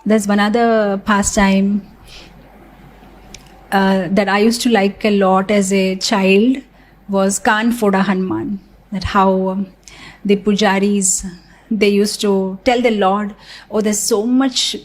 There's one other pastime that I used to like a lot as a child was Kan Foda Hanuman. That how the pujaris, they used to tell the Lord, oh, there's so much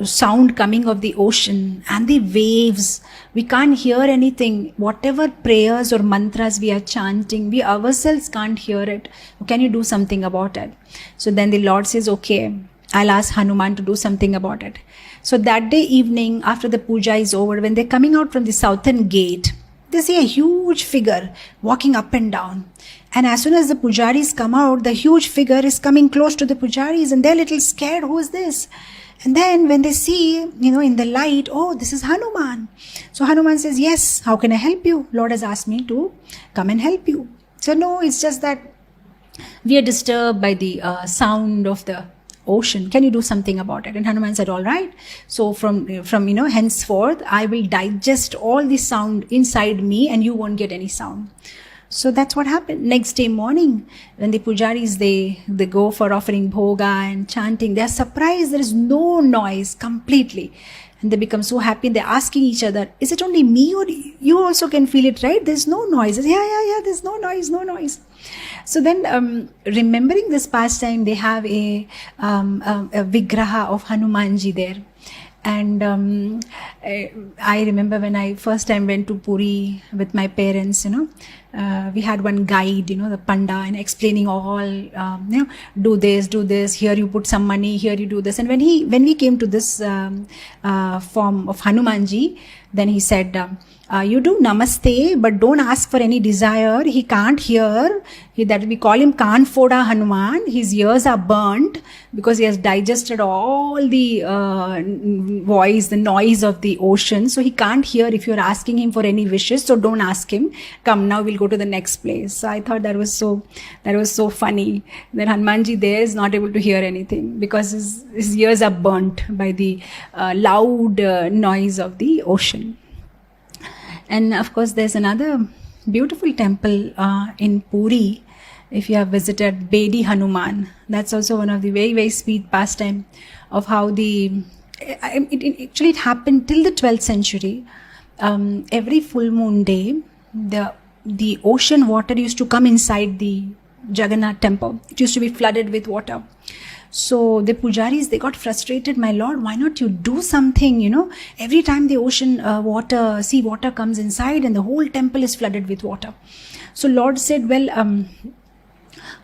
sound coming of the ocean and the waves. We can't hear anything. Whatever prayers or mantras we are chanting, we ourselves can't hear it. Can you do something about it? So then the Lord says, okay, I'll ask Hanuman to do something about it. So that day evening, after the puja is over, when they're coming out from the southern gate, they see a huge figure walking up and down. And as soon as the pujaris come out, the huge figure is coming close to the pujaris and they're a little scared. Who is this? And then when they see, in the light, oh, this is Hanuman. So Hanuman says, yes, how can I help you? Lord has asked me to come and help you. So no, it's just that we are disturbed by the sound of the ocean. Can you do something about it? And Hanuman said, all right. So from henceforth, I will digest all the sound inside me and you won't get any sound. So that's what happened. Next day morning, when the pujaris, they go for offering bhoga and chanting, they are surprised there is no noise completely. And they become so happy. They're asking each other, is it only me or you also can feel it, right? There's no noise. Yeah, there's no noise. So then, remembering this pastime, they have a vigraha of Hanumanji there. And I remember when I first time went to Puri with my parents, we had one guide, the panda, and explaining all, do this, here you put some money, here you do this. And when we came to this form of Hanumanji, then he said, you do namaste, but don't ask for any desire. He can't hear. That we call him Kan Foda Hanuman. His ears are burnt because he has digested all the voice, the noise of the ocean. So he can't hear if you're asking him for any wishes. So don't ask him. Come, now we'll go to the next place. So I thought that was so funny that Hanumanji there is not able to hear anything because his ears are burnt by the loud noise of the ocean. And of course, there's another beautiful temple in Puri. If you have visited Bedi Hanuman, that's also one of the very, very sweet pastime of how it happened till the 12th century. Every full moon day, the ocean water used to come inside the Jagannath temple. It used to be flooded with water. So the pujaris, they got frustrated. My Lord, why not you do something, Every time the ocean sea water comes inside and the whole temple is flooded with water. So Lord said, well,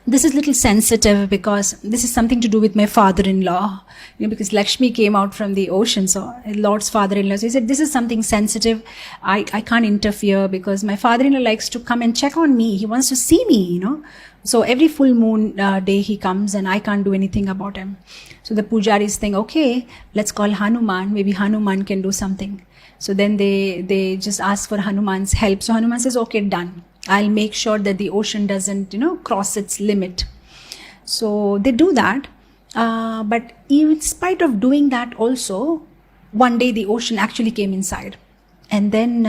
this is little sensitive because this is something to do with my father-in-law, because Lakshmi came out from the ocean, so Lord's father-in-law. So he said, this is something sensitive. I can't interfere because my father-in-law likes to come and check on me. He wants to see me, So every full moon day he comes and I can't do anything about him. So the pujaris think, okay, let's call Hanuman. Maybe Hanuman can do something. So then they just ask for Hanuman's help. So Hanuman says, okay, done. I'll make sure that the ocean doesn't, cross its limit. So they do that. But in spite of doing that also, one day the ocean actually came inside. And then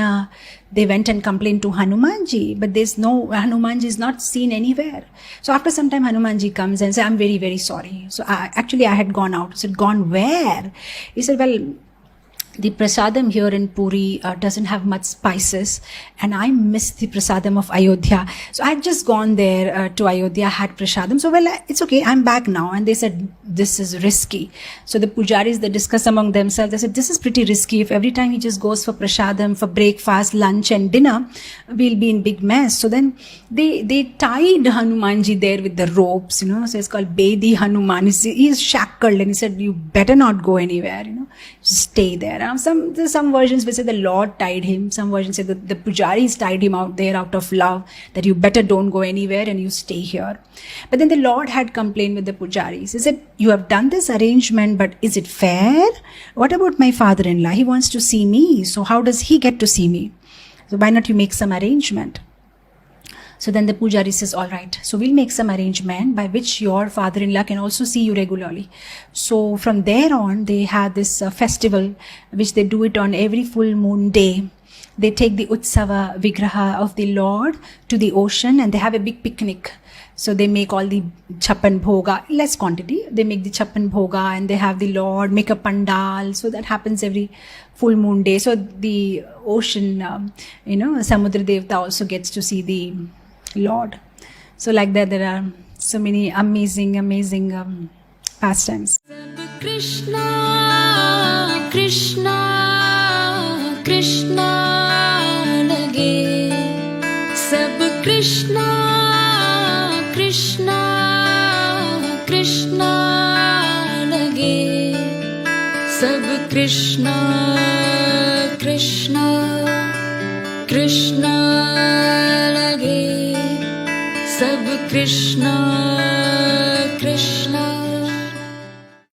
they went and complained to Hanumanji, but Hanumanji is not seen anywhere. So after some time, Hanumanji comes and says, I'm very, very sorry. So I had gone out. I said, gone where? He said, well, the prasadam here in Puri doesn't have much spices, and I miss the prasadam of Ayodhya. So I had just gone there to Ayodhya, had prasadam. So, well, it's okay, I'm back now. And they said, this is risky. So the pujaris, they discuss among themselves. They said, this is pretty risky. If every time he just goes for prasadam, for breakfast, lunch and dinner, we'll be in big mess. So then they tied Hanumanji there with the ropes, So it's called Bedi Hanuman. He is shackled, and he said, you better not go anywhere, Just stay there. Some versions will say the Lord tied him. Some versions say the pujaris tied him out there out of love, that you better don't go anywhere and you stay here. But then the Lord had complained with the pujaris. He said, you have done this arrangement, but is it fair? What about my father-in-law? He wants to see me. So how does he get to see me? So why not you make some arrangement? So then the pujari says, all right, so we'll make some arrangement by which your father-in-law can also see you regularly. So from there on, they have this festival, which they do it on every full moon day. they take the Utsava Vigraha of the Lord to the ocean and they have a big picnic. So they make all the Chappan Bhoga, less quantity. They make the Chappan Bhoga and they have the Lord, make a pandal. So that happens every full moon day. So the ocean, Samudra Devta also gets to see the Lord. So like that, there are so many amazing pastimes. Krishna, Krishna, Krishna lage. Sab Krishna, Krishna, Krishna lage. Sab Krishna, Krishna, Krishna lage. Sab Krishna, Krishna.